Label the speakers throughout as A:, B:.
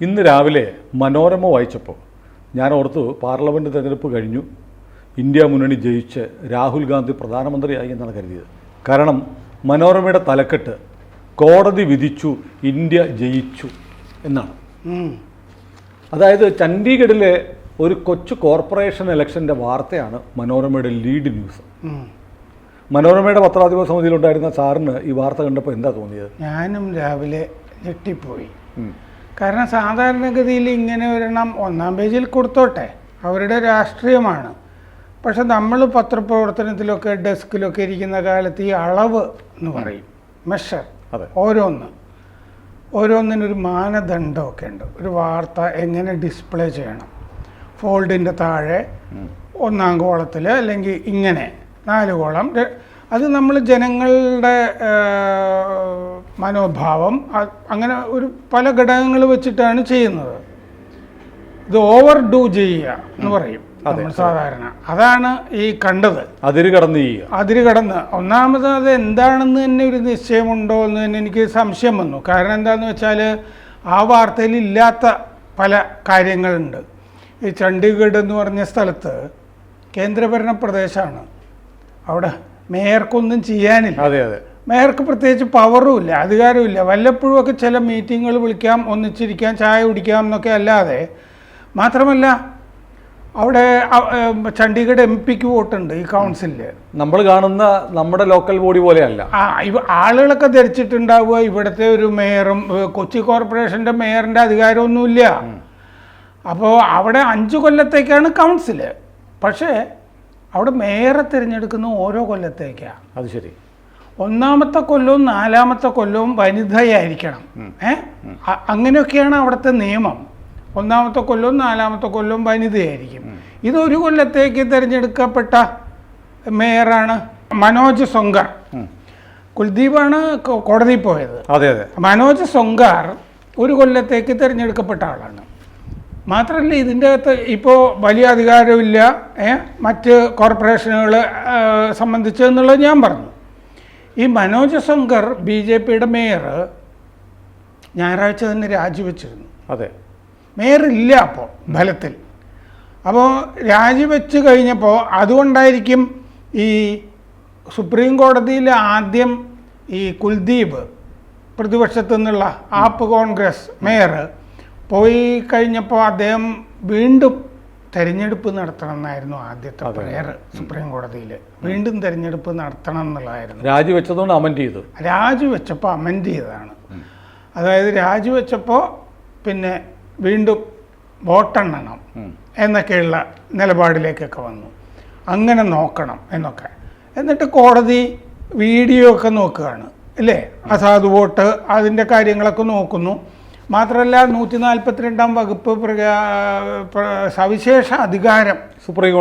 A: ഇന്ന് രാവിലെ മനോരമ വായിച്ചപ്പോൾ ഞാൻ ഓർത്തു, പാർലമെൻറ്റ് തെരഞ്ഞെടുപ്പ് കഴിഞ്ഞു, ഇന്ത്യ മുന്നണി ജയിച്ച് രാഹുൽ ഗാന്ധി പ്രധാനമന്ത്രിയായി എന്നാണ് കരുതിയത്. കാരണം മനോരമയുടെ തലക്കെട്ട് കോടതി വിധിച്ചു ഇന്ത്യ ജയിച്ചു എന്നാണ്. അതായത് ചണ്ഡീഗഡിലെ ഒരു കൊച്ചു കോർപ്പറേഷൻ ഇലക്ഷൻ്റെ വാർത്തയാണ് മനോരമയുടെ ലീഡ് ന്യൂസ്. മനോരമയുടെ പത്രാധിപ സമിതിയിലുണ്ടായിരുന്ന സാറിന് ഈ വാർത്ത കണ്ടപ്പോൾ എന്താ തോന്നിയത്?
B: ഞാനും രാവിലെ ഞെട്ടിപ്പോയി. കാരണം സാധാരണഗതിയിൽ ഇങ്ങനെ ഒരെണ്ണം ഒന്നാം പേജിൽ കൊടുത്തോട്ടെ, അവരുടെ രാഷ്ട്രീയമാണ്. പക്ഷെ നമ്മൾ പത്രപ്രവർത്തനത്തിലൊക്കെ ഡെസ്കിലൊക്കെ ഇരിക്കുന്ന കാലത്ത് ഈ അളവ് എന്ന് പറയും, മെഷർ, ഓരോന്നിനൊരു മാനദണ്ഡമൊക്കെ ഉണ്ട്. ഒരു വാർത്ത എങ്ങനെ ഡിസ്പ്ലേ ചെയ്യണം, ഫോൾഡിൻ്റെ താഴെ ഒന്നാം കോളത്തിൽ അല്ലെങ്കിൽ ഇങ്ങനെ 4 കോളം, അത് നമ്മൾ ജനങ്ങളുടെ മനോഭാവം അങ്ങനെ ഒരു പല ഘടകങ്ങൾ വെച്ചിട്ടാണ് ചെയ്യുന്നത്. ഇത് ഓവർ ഡൂ ചെയ്യുക എന്ന് പറയും നമ്മൾ സാധാരണ. അതാണ് ഈ കണ്ടത്. അതിര് കടന്ന് ഒന്നാമത് അത് എന്താണെന്ന് തന്നെ ഒരു നിശ്ചയമുണ്ടോ എന്ന് തന്നെ എനിക്ക് സംശയം വന്നു. കാരണം എന്താണെന്ന് വെച്ചാൽ ആ വാർത്തയിൽ ഇല്ലാത്ത പല കാര്യങ്ങളുണ്ട്. ഈ ചണ്ഡീഗഡ് എന്ന് പറഞ്ഞ സ്ഥലത്ത് കേന്ദ്രഭരണ പ്രദേശമാണ്. അവിടെ മേയർക്കൊന്നും ചെയ്യാനില്ല. മേയർക്ക് പ്രത്യേകിച്ച് പവറും ഇല്ല, അധികാരവും ഇല്ല. വല്ലപ്പോഴും ഒക്കെ ചില മീറ്റിങ്ങുകൾ വിളിക്കാം, ഒന്നിച്ചിരിക്കാം, ചായ കുടിക്കാം എന്നൊക്കെ അല്ലാതെ. മാത്രമല്ല അവിടെ ചണ്ഡീഗഡ് MP-ക്ക് വോട്ടുണ്ട് ഈ കൗൺസിലിൽ. നമ്മൾ കാണുന്ന നമ്മുടെ ലോക്കൽ ബോഡി പോലെയല്ല. ആളുകളൊക്കെ ധരിച്ചിട്ടുണ്ടാവുക ഇവിടുത്തെ ഒരു മേയറും കൊച്ചി കോർപ്പറേഷൻ്റെ മേയറിൻ്റെ അധികാരമൊന്നുമില്ല. അപ്പോൾ അവിടെ 5 കൊല്ലത്തേക്കാണ് കൗൺസില്. പക്ഷേ അവിടെ മേയറെ തിരഞ്ഞെടുക്കുന്ന ഓരോ കൊല്ലത്തേക്കാണ്. അത് ശരി. 1-ാമത്തെ കൊല്ലവും 4-ാമത്തെ കൊല്ലവും വനിതയായിരിക്കണം. അങ്ങനെയൊക്കെയാണ് അവിടുത്തെ നിയമം. 1-ാമത്തെ കൊല്ലവും 4-ാമത്തെ കൊല്ലവും വനിതയായിരിക്കും. ഇതൊരു കൊല്ലത്തേക്ക് തിരഞ്ഞെടുക്കപ്പെട്ട മേയറാണ് മനോജ് സൊങ്കർ. കുൽദീപാണ് കോടതിയിൽ പോയത്. മനോജ് സൊങ്കർ ഒരു കൊല്ലത്തേക്ക് തിരഞ്ഞെടുക്കപ്പെട്ട ആളാണ്. മാത്രമല്ല ഇതിൻ്റെ അകത്ത് ഇപ്പോൾ വലിയ അധികാരമില്ല മറ്റ് കോർപ്പറേഷനുകൾ സംബന്ധിച്ച് എന്നുള്ളത് ഞാൻ പറഞ്ഞു. ഈ മനോജ് സൊങ്കർ BJPയുടെ മേയർ ഞായറാഴ്ച തന്നെ രാജിവെച്ചിരുന്നു. മേയർ ഇല്ല അപ്പോൾ ഫലത്തിൽ. അപ്പോൾ രാജിവെച്ച് കഴിഞ്ഞപ്പോൾ അതുകൊണ്ടായിരിക്കും ഈ സുപ്രീം കോടതിയിൽ ആദ്യം ഈ കുൽദീപ് പ്രതിപക്ഷത്തു നിന്നുള്ള ആപ്പ് കോൺഗ്രസ് മേയർ പോയി കഴിഞ്ഞപ്പോൾ അദ്ദേഹം വീണ്ടും തെരഞ്ഞെടുപ്പ് നടത്തണം എന്നായിരുന്നു ആദ്യത്തെ പ്രേയർ. സുപ്രീം കോടതിയിൽ വീണ്ടും തെരഞ്ഞെടുപ്പ് നടത്തണം എന്നുള്ളതായിരുന്നു.
A: രാജിവെച്ചതുകൊണ്ട് അമെൻഡ് ചെയ്തു.
B: രാജിവെച്ചപ്പോൾ അമെൻഡ് ചെയ്തതാണ്. അതായത് രാജിവെച്ചപ്പോൾ പിന്നെ വീണ്ടും വോട്ടെണ്ണണം എന്നൊക്കെയുള്ള നിലപാടിലേക്കൊക്കെ വന്നു. അങ്ങനെ നോക്കണം എന്നൊക്കെ. എന്നിട്ട് കോടതി വീഡിയോ ഒക്കെ നോക്കുകയാണ് അല്ലേ, അസാധു വോട്ട് അതിൻ്റെ കാര്യങ്ങളൊക്കെ നോക്കുന്നു. മാത്രമല്ല 142-ാം വകുപ്പ് സവിശേഷ അധികാരം
A: സുപ്രീം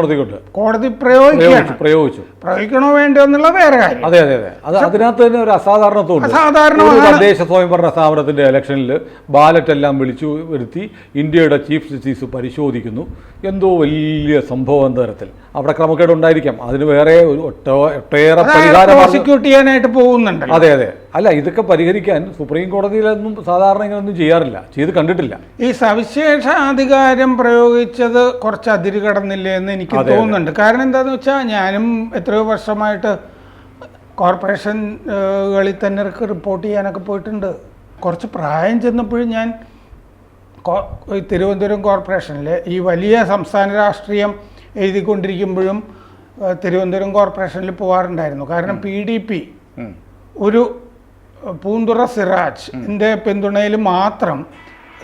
A: കോടതി
B: പ്രയോഗിക്കണോ വേണ്ടോ എന്നുള്ള വേറെ കാര്യം.
A: അതിനകത്ത് തന്നെ ഒരു അസാധാരണത്വം. തദ്ദേശ സ്വയംഭരണ സ്ഥാപനത്തിന്റെ ഇലക്ഷനിൽ ബാലറ്റ് എല്ലാം വിളിച്ചു വരുത്തി ഇന്ത്യയുടെ ചീഫ് ജസ്റ്റിസ് പരിശോധിക്കുന്നു. എന്തോ വലിയ സംഭവം തരത്തിൽ അവിടെ ക്രമക്കേട് ഉണ്ടായിരിക്കാം. അതിന് വേറെ ഒട്ടേറെ പരിഹാരം
B: പ്രോസിക്യൂട്ട് ചെയ്യാനായിട്ട് പോകുന്നുണ്ട്.
A: അല്ല, ഇതൊക്കെ പരിഹരിക്കാൻ സുപ്രീം കോടതിയിലൊന്നും സാധാരണ ഇങ്ങനെയൊന്നും ചെയ്യാറില്ല, ചെയ്ത് കണ്ടിട്ടില്ല.
B: ഈ സവിശേഷ അധികാരം പ്രയോഗിച്ചത് കുറച്ച് അതിര് കടന്നില്ലേ എന്ന് എനിക്ക് തോന്നുന്നുണ്ട്. കാരണം എന്താണെന്ന് വെച്ചാൽ ഞാനും എത്രയോ വർഷമായിട്ട് കോർപ്പറേഷനുകളിൽ തന്നെ റിപ്പോർട്ട് ചെയ്യാനൊക്കെ പോയിട്ടുണ്ട്. കുറച്ച് പ്രായം ചെന്നപ്പോഴും ഞാൻ തിരുവനന്തപുരം കോർപ്പറേഷനിൽ ഈ വലിയ സംസ്ഥാന രാഷ്ട്രീയം എഴുതിക്കൊണ്ടിരിക്കുമ്പോഴും തിരുവനന്തപുരം കോർപ്പറേഷനിൽ പോകാറുണ്ടായിരുന്നു. കാരണം PDP ഒരു പൂന്തുറ സിറാജിൻ്റെ പിന്തുണയിൽ മാത്രം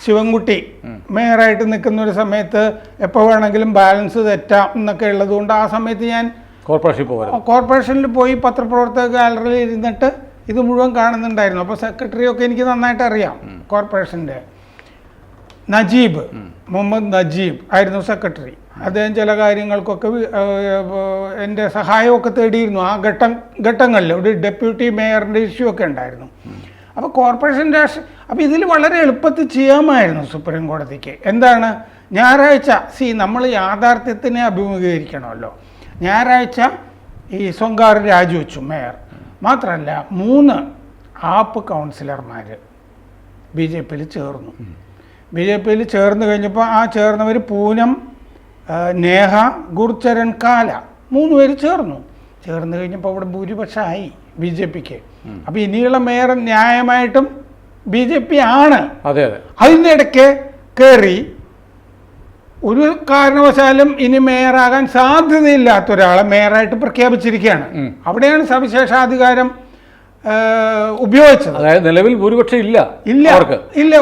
B: ശിവൻകുട്ടി മേയറായിട്ട് നിൽക്കുന്ന ഒരു എപ്പോൾ വേണമെങ്കിലും ബാലൻസ് തെറ്റാം എന്നൊക്കെ ഉള്ളതുകൊണ്ട് ആ സമയത്ത് ഞാൻ കോർപ്പറേഷനിൽ പോയി പത്രപ്രവർത്തക ഗാലറിയിൽ ഇരുന്നിട്ട് ഇത് മുഴുവൻ കാണുന്നുണ്ടായിരുന്നു. അപ്പോൾ സെക്രട്ടറിയൊക്കെ എനിക്ക് നന്നായിട്ട് അറിയാം. കോർപ്പറേഷൻ്റെ മുഹമ്മദ് നജീബ് ആയിരുന്നു സെക്രട്ടറി. അദ്ദേഹം ചില കാര്യങ്ങൾക്കൊക്കെ എൻ്റെ സഹായമൊക്കെ തേടിയിരുന്നു. ആ ഘട്ടങ്ങളിൽ ഒരു ഡെപ്യൂട്ടി മേയറിൻ്റെ ഇഷ്യൂ ഒക്കെ ഉണ്ടായിരുന്നു. അപ്പോൾ കോർപ്പറേഷൻ അപ്പോൾ ഇതിൽ വളരെ എളുപ്പത്തിൽ ചെയ്യാമായിരുന്നു സുപ്രീം കോടതിക്ക്. എന്താണ്, ഞായറാഴ്ച നമ്മൾ യാഥാർത്ഥ്യത്തിനെ അഭിമുഖീകരിക്കണമല്ലോ. ഞായറാഴ്ച ഈ സൊങ്കാർ രാജിവെച്ചു മേയർ. മാത്രമല്ല 3 ആപ്പ് കൗൺസിലർമാർ BJPയിൽ ചേർന്നു. BJP ചേർന്ന് കഴിഞ്ഞപ്പോൾ ആ ചേർന്നവർ പൂനം, നേഹ, ഗുർചരൺ കാല 3 പേര് ചേർന്ന് കഴിഞ്ഞപ്പോൾ അവിടെ ഭൂരിപക്ഷമായി BJPക്ക്. അപ്പോൾ ഇനിയുള്ള മേയർ ന്യായമായിട്ടും BJP ആണ്.
A: അതെ അതെ.
B: അതിൻ്റെ ഇടയ്ക്ക് കയറി ഒരു കാരണവശാലും ഇനി മേയറാകാൻ സാധ്യതയില്ലാത്ത ഒരാളെ മേയറായിട്ട് പ്രഖ്യാപിച്ചിരിക്കുകയാണ്. അവിടെയാണ് സവിശേഷാധികാരം ഉപയോഗിച്ചത്.
A: അതായത് നിലവിൽ ഭൂരിപക്ഷം
B: ഇല്ല.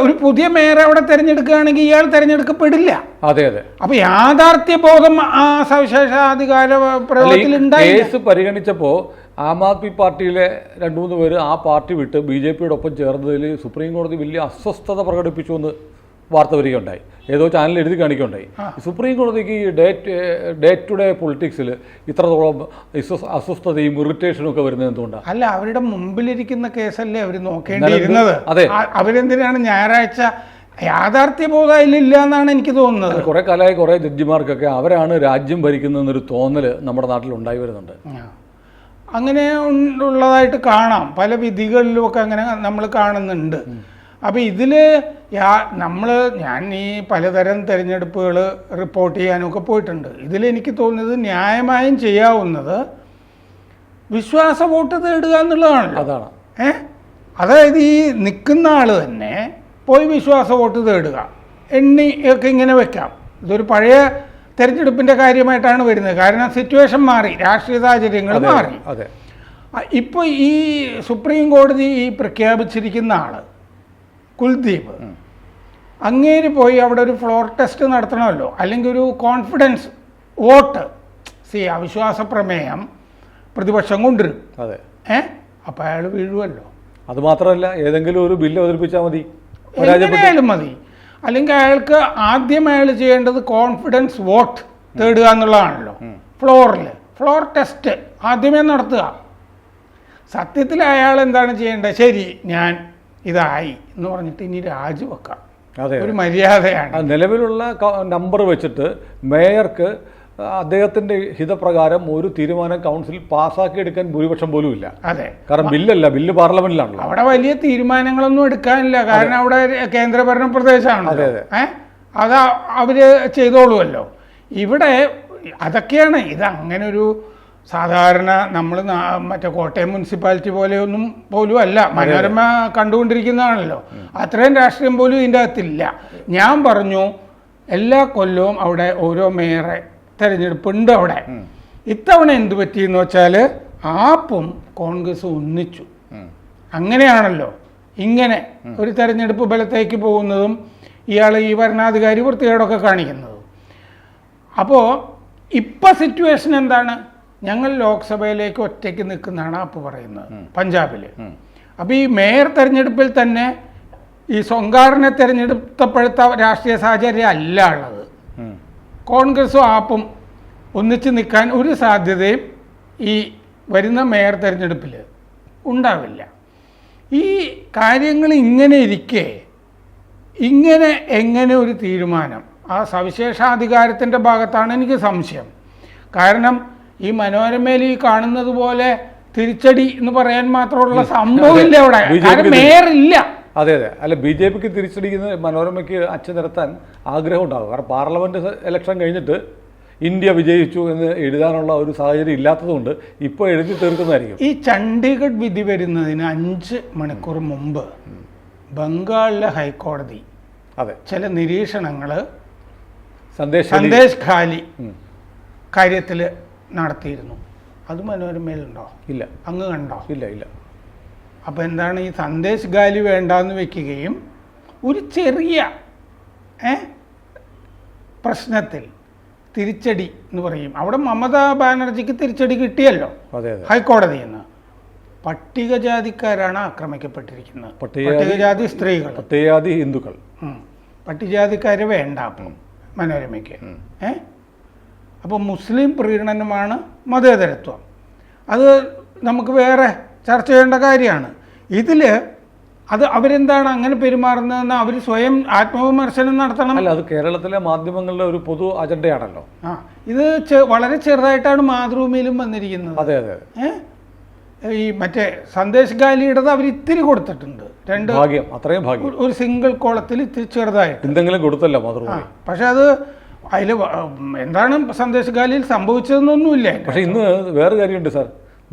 B: ഒരു പുതിയ മേയറെ അവിടെ തെരഞ്ഞെടുക്കുകയാണെങ്കിൽ ഇയാൾ തെരഞ്ഞെടുക്കപ്പെടില്ല.
A: അതെ അതെ.
B: അപ്പൊ യാഥാർത്ഥ്യ ബോധം ആ സവിശേഷാധികാര പ്രയോഗത്തിൽ ഉണ്ടായി.
A: കേസ് പരിഗണിച്ചപ്പോൾ ആം ആദ്മി പാർട്ടിയിലെ 2-3 പേര് ആ പാർട്ടി വിട്ട് BJPയുടെ ഒപ്പം ചേർന്നതിൽ സുപ്രീം കോടതി വലിയ അസ്വസ്ഥത പ്രകടിപ്പിച്ചു എന്ന് വാർത്ത വരികയുണ്ടായി. ഏതോ ചാനൽ എഴുതി കാണിക്കുകയുണ്ടായി. സുപ്രീം കോടതിക്ക് ഈ ഡേ ടു ഡേ പൊളിറ്റിക്സിൽ ഇത്രത്തോളം അസ്വസ്ഥതയും ഇറിറ്റേഷനും ഒക്കെ വരുന്നത് എന്തുകൊണ്ടാണ്?
B: അല്ല, അവരുടെ മുമ്പിലിരിക്കുന്ന കേസല്ലേ അവർ നോക്കേണ്ടിയിരുന്നത്. അവരെന്തിനാണ് ഞായറാഴ്ച യാഥാർത്ഥ്യബോധം ഇല്ല എന്നാണ് എനിക്ക് തോന്നുന്നത്.
A: കുറെ കാലമായി കുറെ ജഡ്ജിമാർക്കൊക്കെ അവരാണ് രാജ്യം ഭരിക്കുന്നതെന്നൊരു തോന്നല് നമ്മുടെ നാട്ടിൽ ഉണ്ടായി വരുന്നുണ്ട്.
B: അങ്ങനെ ഉള്ളതായിട്ട് കാണാം. പല വിധികളിലുമൊക്കെ അങ്ങനെ നമ്മൾ കാണുന്നുണ്ട്. അപ്പോൾ ഇതിൽ ഞാൻ ഈ പലതരം തിരഞ്ഞെടുപ്പുകൾ റിപ്പോർട്ട് ചെയ്യാനൊക്കെ പോയിട്ടുണ്ട്. ഇതിലെനിക്ക് തോന്നുന്നത് ന്യായമായും ചെയ്യാവുന്നത് വിശ്വാസ വോട്ട് തേടുക എന്നുള്ളതാണല്ലോ.
A: അതാണ്.
B: അതായത് ഈ നിൽക്കുന്ന ആൾ തന്നെ പോയി വിശ്വാസ വോട്ട് തേടുക, എണ്ണി ഒക്കെ ഇങ്ങനെ വെക്കാം. ഇതൊരു പഴയ തെരഞ്ഞെടുപ്പിൻ്റെ കാര്യമായിട്ടാണ് വരുന്നത്. കാരണം സിറ്റുവേഷൻ മാറി, രാഷ്ട്രീയ സാഹചര്യങ്ങൾ മാറി. ഇപ്പോൾ ഈ സുപ്രീം കോടതി ഈ പ്രഖ്യാപിച്ചിരിക്കുന്ന ആൾ കുൽദീപ്, അങ്ങേര് പോയി അവിടെ ഒരു ഫ്ലോർ ടെസ്റ്റ് നടത്തണമല്ലോ, അല്ലെങ്കിൽ ഒരു കോൺഫിഡൻസ് വോട്ട്. അവിശ്വാസ പ്രമേയം പ്രതിപക്ഷം കൊണ്ടുവരും. അപ്പം അയാൾ വീഴുമല്ലോ.
A: അതുമാത്രമല്ല, ഏതെങ്കിലും ഒരു ബില്ല് അവതരിപ്പിച്ചാൽ മതി,
B: എങ്ങനെയായാലും മതി. അല്ലെങ്കിൽ അയാൾക്ക് ആദ്യം അയാൾ ചെയ്യേണ്ടത് കോൺഫിഡൻസ് വോട്ട് തേടുക എന്നുള്ളതാണല്ലോ. ഫ്ലോർ ടെസ്റ്റ് ആദ്യമേ നടത്തുക. സത്യത്തിൽ അയാൾ എന്താണ് ചെയ്യേണ്ടത്? ശരി, ഞാൻ ഇതായി എന്ന് പറഞ്ഞിട്ട് ഇനി രാജിവെക്കാം. ഒരു മര്യാദയാണ്.
A: നിലവിലുള്ള നമ്പർ വെച്ചിട്ട് മേയർക്ക് അദ്ദേഹത്തിന്റെ ഹിതപ്രകാരം ഒരു തീരുമാനം കൗൺസിൽ പാസ്സാക്കി എടുക്കാൻ ഭൂരിപക്ഷം പോലും ഇല്ല. കാരണം ബില്ല് പാർലമെന്റിലാണല്ലോ.
B: അവിടെ വലിയ തീരുമാനങ്ങളൊന്നും എടുക്കാനില്ല. കാരണം അവിടെ കേന്ദ്രഭരണ പ്രദേശമാണ്. അത് അവര് ചെയ്തോളുമല്ലോ. ഇവിടെ അതൊക്കെയാണ്. ഇത് അങ്ങനെ ഒരു സാധാരണ നമ്മൾ മറ്റേ കോട്ടയം മുനിസിപ്പാലിറ്റി പോലെയൊന്നും പോലും അല്ല. മനോരമ കണ്ടുകൊണ്ടിരിക്കുന്നതാണല്ലോ. അത്രയും രാഷ്ട്രീയം പോലും ഇതിൻ്റെ അകത്തില്ല. ഞാൻ പറഞ്ഞു, എല്ലാ കൊല്ലവും അവിടെ ഓരോ മേയറെ തെരഞ്ഞെടുപ്പുണ്ട് അവിടെ. ഇത്തവണ എന്ത് പറ്റിയെന്ന് വെച്ചാൽ ആപ്പും കോൺഗ്രസും ഒന്നിച്ചു. അങ്ങനെയാണല്ലോ ഇങ്ങനെ ഒരു തെരഞ്ഞെടുപ്പ് ബലത്തേക്ക് പോകുന്നതും ഇയാൾ ഈ ഭരണാധികാരി വൃത്തികേടൊക്കെ കാണിക്കുന്നതും. അപ്പോൾ ഇപ്പം സിറ്റുവേഷൻ എന്താണ്? ഞങ്ങൾ ലോക്സഭയിലേക്ക് ഒറ്റയ്ക്ക് നിൽക്കുന്നതാണ് ആപ്പ് പറയുന്നത് പഞ്ചാബിൽ. അപ്പോൾ ഈ മേയർ തെരഞ്ഞെടുപ്പിൽ തന്നെ ഈ സൊങ്കാറിനെ തെരഞ്ഞെടുത്തപ്പോഴത്തെ രാഷ്ട്രീയ സാഹചര്യം അല്ല ഉള്ളത്. കോൺഗ്രസും ആപ്പും ഒന്നിച്ച് നിൽക്കാൻ ഒരു സാധ്യതയും ഈ വരുന്ന മേയർ തെരഞ്ഞെടുപ്പിൽ ഉണ്ടാവില്ല. ഈ കാര്യങ്ങൾ ഇങ്ങനെ ഇരിക്കെ എങ്ങനെ ഒരു തീരുമാനം? ആ സവിശേഷാധികാരത്തിൻ്റെ ഭാഗത്താണ് എനിക്ക് സംശയം. കാരണം ഈ മനോരമയിൽ ഈ കാണുന്നത് പോലെ തിരിച്ചടി എന്ന് പറയാൻ മാത്രമുള്ള സംഭവമില്ല അവിടെ. മേയർ ഇല്ല.
A: അതെ. അല്ല, BJPക്ക് തിരിച്ചടിക്കുന്ന മനോരമയ്ക്ക് അച്ചു നിരത്താൻ ആഗ്രഹം ഉണ്ടാകും. കാരണം പാർലമെന്റ് ഇലക്ഷൻ കഴിഞ്ഞിട്ട് ഇന്ത്യ വിജയിച്ചു എന്ന് എഴുതാനുള്ള ഒരു സാഹചര്യം ഇല്ലാത്തതുകൊണ്ട് ഇപ്പോൾ എഴുതി തീർക്കുന്നതായിരിക്കും.
B: ഈ ചണ്ഡീഗഡ് വിധി വരുന്നതിന് 5 മണിക്കൂർ മുമ്പ് ബംഗാളിലെ ഹൈക്കോടതി ചില നിരീക്ഷണങ്ങൾ സന്ദേശ് ഖാലി കാര്യത്തിൽ നടത്തിയിരുന്നു. അത് മനോരമയിലുണ്ടോ?
A: ഇല്ല.
B: അങ്ങ് കണ്ടോ?
A: ഇല്ല.
B: അപ്പോൾ എന്താണ്, ഈ സന്ദേശ് ഖാലി വേണ്ടാന്ന് വെക്കുകയും ഒരു ചെറിയ പ്രശ്നത്തിൽ തിരിച്ചടി എന്ന് പറയും. അവിടെ മമതാ ബാനർജിക്ക് തിരിച്ചടി കിട്ടിയല്ലോ ഹൈക്കോടതിയിൽ നിന്ന്. പട്ടികജാതിക്കാരാണ് ആക്രമിക്കപ്പെട്ടിരിക്കുന്നത്. പട്ടികജാതി സ്ത്രീകൾ,
A: പട്ടികജാതി ഹിന്ദുക്കൾ.
B: പട്ടികജാതിക്കാരെ വേണ്ട അപ്പം മനോരമയ്ക്ക്. അപ്പോൾ മുസ്ലിം പ്രീണനമാണ് മതേതരത്വം. അത് നമുക്ക് വേറെ ചർച്ച ചെയ്യേണ്ട കാര്യമാണ്. ഇതിൽ അവരെന്താണ് അങ്ങനെ പെരുമാറുന്നതെന്ന് അവർ സ്വയം ആത്മവിമർശനം നടത്തണം.
A: അല്ല, അത് കേരളത്തിലെ മാധ്യമങ്ങളുടെ ഒരു പൊതു അജണ്ടയാണല്ലോ.
B: ഇത് വളരെ ചെറുതായിട്ടാണ് മാതൃഭൂമിയിലും വന്നിരിക്കുന്നത്.
A: അതെ.
B: ഈ മറ്റേ സന്ദേശ് ഗാലിയുടേത് അവർ ഇത്തിരി കൊടുത്തിട്ടുണ്ട്. രണ്ട്
A: ഭാഗ്യം, അത്രയും ഭാഗ്യം.
B: ഒരു സിംഗിൾ കോളത്തിൽ ഇത്തിരി ചെറുതായിട്ട്
A: എന്തെങ്കിലും കൊടുത്തല്ലോ മാതൃഭൂമി.
B: പക്ഷെ അത് അതിൽ എന്താണ് സന്ദേശ് ഗാലിയിൽ സംഭവിച്ചതെന്നൊന്നുമില്ല.
A: പക്ഷെ ഇന്ന് വേറെ കാര്യമുണ്ട് സാർ.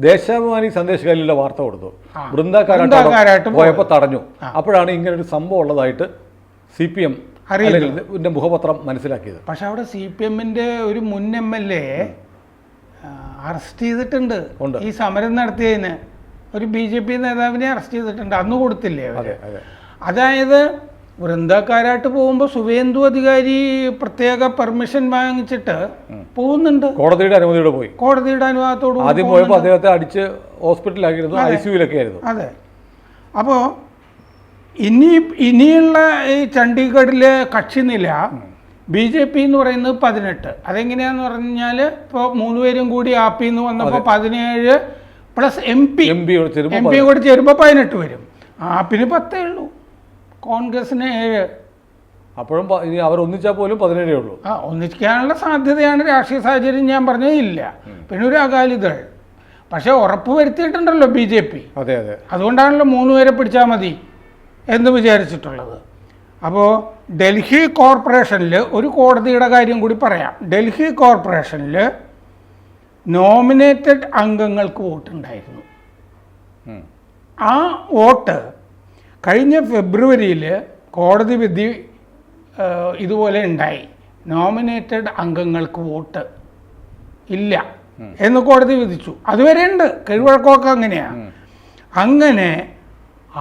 A: ദേശാഭിമാനി സന്ദേശ് ഗാലിയുടെ വാർത്ത കൊടുത്തു, വൃന്ദാകാരായിട്ട് പോയപ്പോൾ തടഞ്ഞു. അപ്പോഴാണ് ഇങ്ങനെ ഒരു സംഭവം ഉള്ളതായിട്ട് CPM അറിയില്ല മുഖപത്രം മനസ്സിലാക്കിയത്.
B: പക്ഷെ അവിടെ CPM-ന്റെ ഒരു മുൻ MLA അറസ്റ്റ് ചെയ്തിട്ടുണ്ട്. ഈ സമരം നടത്തിയതിന് ഒരു BJP നേതാവിനെ അറസ്റ്റ് ചെയ്തിട്ടുണ്ട്. അന്ന് കൊടുത്തില്ലേ അവര്? അതായത് വൃന്ദാക്കാരായിട്ട് പോകുമ്പോൾ സുവേന്ദു അധികാരി പ്രത്യേക പെർമിഷൻ വാങ്ങിച്ചിട്ട് പോകുന്നുണ്ട്.
A: കോടതിയുടെ അനുമതിയോടെ പോയി.
B: കോടതിയുടെ അനുവാദത്തോട്
A: ആദ്യം പോയപ്പോൾ അദ്ദേഹത്തെ അടിച്ച് ഹോസ്പിറ്റലിലാക്കിയിരുന്നു, ICU-ലൊക്കെ ആയിരുന്നു.
B: അതെ. അപ്പോൾ ഇനിയുള്ള ഈ ചണ്ഡീഗഡിലെ കക്ഷിനില BJP എന്ന് പറയുന്നത് 18. അതെങ്ങനെയാന്ന് പറഞ്ഞാൽ ഇപ്പോൾ 3 പേരും കൂടി ആപ്പിൽ നിന്ന് വന്നപ്പോൾ 17 പ്ലസ് MP കൂടി ചേരുമ്പോൾ 18 വരും. ആപ്പിന് 10 ഉള്ളൂ, കോൺഗ്രസിന് 7.
A: അപ്പോഴും അവർ ഒന്നിച്ചാൽ പോലും 17 ഉള്ളൂ.
B: ഒന്നിക്കാനുള്ള സാധ്യതയാണ് രാഷ്ട്രീയ സാഹചര്യം ഞാൻ പറഞ്ഞത് ഇല്ല. പിന്നെ ഒരു അകാലിദൾ പക്ഷെ ഉറപ്പ് വരുത്തിയിട്ടുണ്ടല്ലോ BJP.
A: അതെ അതെ.
B: അതുകൊണ്ടാണല്ലോ 3 പേരെ പിടിച്ചാൽ മതി എന്ന് വിചാരിച്ചിട്ടുള്ളത്. അപ്പോൾ ഡൽഹി കോർപ്പറേഷനിൽ ഒരു കോടതിയുടെ കാര്യം കൂടി പറയാം. ഡൽഹി കോർപ്പറേഷനിൽ നോമിനേറ്റഡ് അംഗങ്ങൾക്ക് വോട്ടുണ്ടായിരുന്നു. ആ വോട്ട് കഴിഞ്ഞ ഫെബ്രുവരിയിൽ കോടതി വിധി ഇതുപോലെ ഉണ്ടായി. നോമിനേറ്റഡ് അംഗങ്ങൾക്ക് വോട്ട് ഇല്ല എന്ന് കോടതി വിധിച്ചു. അതുവരെ ഉണ്ട്, കീഴ്വഴക്കമൊക്കെ അങ്ങനെയാണ്. അങ്ങനെ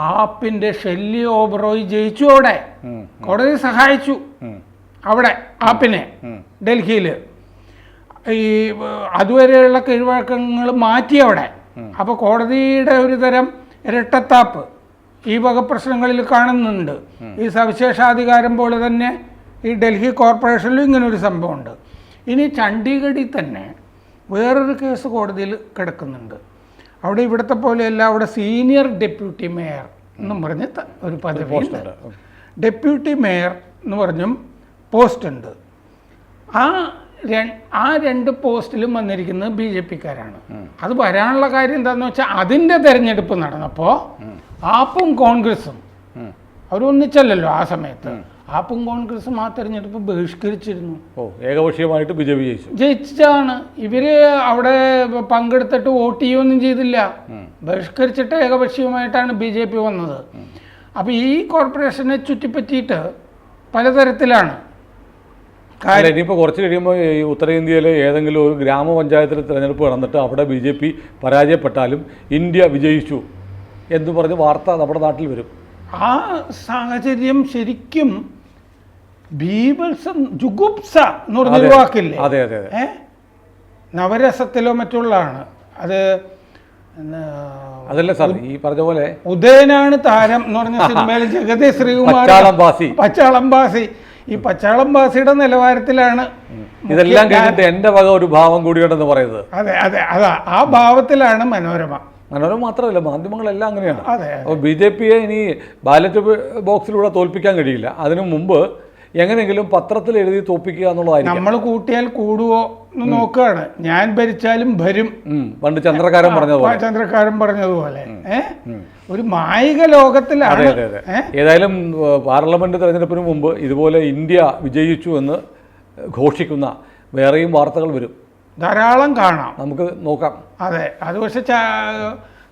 B: ആപ്പിൻ്റെ ഷെല്ലി ഓബറോയ് ജയിച്ചു. അവിടെ കോടതി സഹായിച്ചു അവിടെ ആപ്പിനെ. ഡൽഹിയിൽ ഈ അതുവരെയുള്ള കീഴ്വഴക്കങ്ങൾ മാറ്റി അവിടെ. അപ്പോൾ കോടതിയുടെ ഒരു തരം ഇരട്ടത്താപ്പ് ഈ വക പ്രശ്നങ്ങളിൽ കാണുന്നുണ്ട്. ഈ സവിശേഷാധികാരം പോലെ തന്നെ ഈ ഡൽഹി കോർപ്പറേഷനിലും ഇങ്ങനൊരു സംഭവമുണ്ട്. ഇനി ചണ്ഡീഗഡിൽ തന്നെ വേറൊരു കേസ് കോടതിയിൽ കിടക്കുന്നുണ്ട്. അവിടെ ഇവിടുത്തെ പോലെയല്ല, അവിടെ സീനിയർ ഡെപ്യൂട്ടി മേയർ എന്നും പറഞ്ഞ് ഒരു പദവിയുണ്ട്. ഡെപ്യൂട്ടി മേയർ എന്ന് പറഞ്ഞും പോസ്റ്റ് ഉണ്ട്. ആ 2 പോസ്റ്റിലും വന്നിരിക്കുന്നത് BJP-ക്കാരാണ്. അത് വരാനുള്ള കാര്യം എന്താണെന്ന് വെച്ചാൽ അതിൻ്റെ തെരഞ്ഞെടുപ്പ് നടന്നപ്പോൾ ആപ്പും കോൺഗ്രസും അവരൊന്നിച്ചല്ലോ ആ സമയത്ത്. ആപ്പും കോൺഗ്രസും ആ തെരഞ്ഞെടുപ്പ് ബഹിഷ്കരിച്ചിരുന്നു.
A: ഏകപക്ഷീയമായിട്ട് BJP
B: ജയിച്ചാണ്. ഇവര് അവിടെ പങ്കെടുത്തിട്ട് വോട്ട് ചെയ്യുകയൊന്നും ചെയ്തില്ല. ബഹിഷ്കരിച്ചിട്ട് ഏകപക്ഷീയമായിട്ടാണ് BJP വന്നത്. അപ്പോൾ ഈ കോർപ്പറേഷനെ ചുറ്റിപ്പറ്റിയിട്ട് പലതരത്തിലാണ്.
A: ഇനിയിപ്പോൾ കുറച്ച് കഴിയുമ്പോൾ ഈ ഉത്തരേന്ത്യയിലെ ഏതെങ്കിലും ഒരു ഗ്രാമപഞ്ചായത്തിൽ തിരഞ്ഞെടുപ്പ് നടന്നിട്ട് അവിടെ BJP പരാജയപ്പെട്ടാലും ഇന്ത്യ വിജയിച്ചു എന്ന് പറഞ്ഞ് വാർത്ത നമ്മുടെ നാട്ടിൽ വരും.
B: ആ സാഹചര്യം ശരിക്കും ബീഭത്സം, ജുഗുപ്സ എന്ന് പറഞ്ഞൊരു വാക്കില്ലേ?
A: അതെ അതെ.
B: നവരസത്തിലോ മറ്റുള്ളതാണ് അത്.
A: അതല്ല സാർ ഈ പറഞ്ഞ പോലെ
B: ഉദയനാണ് താരം എന്ന് പറഞ്ഞ സിനിമയിൽ ജഗതി ശ്രീകുമാർ പച്ചാളംബാസി. ഈ പച്ചാളംബാസിയുടെ നിലവാരത്തിലാണ്
A: ഇതെല്ലാം കഴിഞ്ഞിട്ട് എന്റെ വക ഒരു ഭാവം കൂടിയുണ്ടെന്ന് പറയുന്നത്.
B: അതെ അതെ, അതാ ആ ഭാവത്തിലാണ് മനോരമ.
A: മനോരമ മാത്രമല്ല, മാധ്യമങ്ങളെല്ലാം അങ്ങനെയാണ്. അപ്പോൾ BJP-യെ ഇനി ബാലറ്റ് ബോക്സിലൂടെ തോൽപ്പിക്കാൻ കഴിയില്ല. അതിനു മുമ്പ് എങ്ങനെയെങ്കിലും പത്രത്തിൽ എഴുതി തോൽപ്പിക്കുക എന്നുള്ളതായിരിക്കും.
B: നമ്മൾ കൂട്ടിയാൽ കൂടുവോ എന്ന് നോക്കുകയാണ്. ഞാൻ ഭരിച്ചാലും ഭരും,
A: പണ്ട് ചന്ദ്രക്കാരൻ പറഞ്ഞതുപോലെ
B: ഒരു മായിക ലോകത്തിലാണ്.
A: ഏതായാലും പാർലമെന്റ് തെരഞ്ഞെടുപ്പിന് മുമ്പ് ഇതുപോലെ ഇന്ത്യ വിജയിച്ചു എന്ന് ഘോഷിക്കുന്ന വേറെയും വാർത്തകൾ വരും,
B: ധാരാളം കാണാം, നമുക്ക്
A: നോക്കാം.
B: അതെ, അത് പക്ഷെ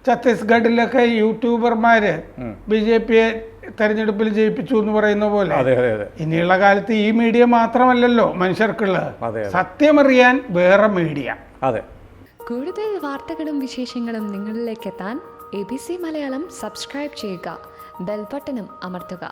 B: ഛത്തീസ്ഗഡിലൊക്കെ യൂട്യൂബർമാര് BJP-യെ തെരഞ്ഞെടുപ്പിൽ ജയിപ്പിച്ചു എന്ന് പറയുന്ന പോലെ ഇനിയുള്ള കാലത്ത് ഈ മീഡിയ മാത്രമല്ലല്ലോ മനുഷ്യർക്കുള്ളത്, സത്യമറിയാൻ വേറെ മീഡിയ.
A: അതെ,
C: കൂടുതൽ വാർത്തകളും വിശേഷങ്ങളും നിങ്ങളിലേക്ക് എത്താൻ ABC മലയാളം സബ്സ്ക്രൈബ് ചെയ്യുക, ബെൽ ബട്ടണും അമർത്തുക.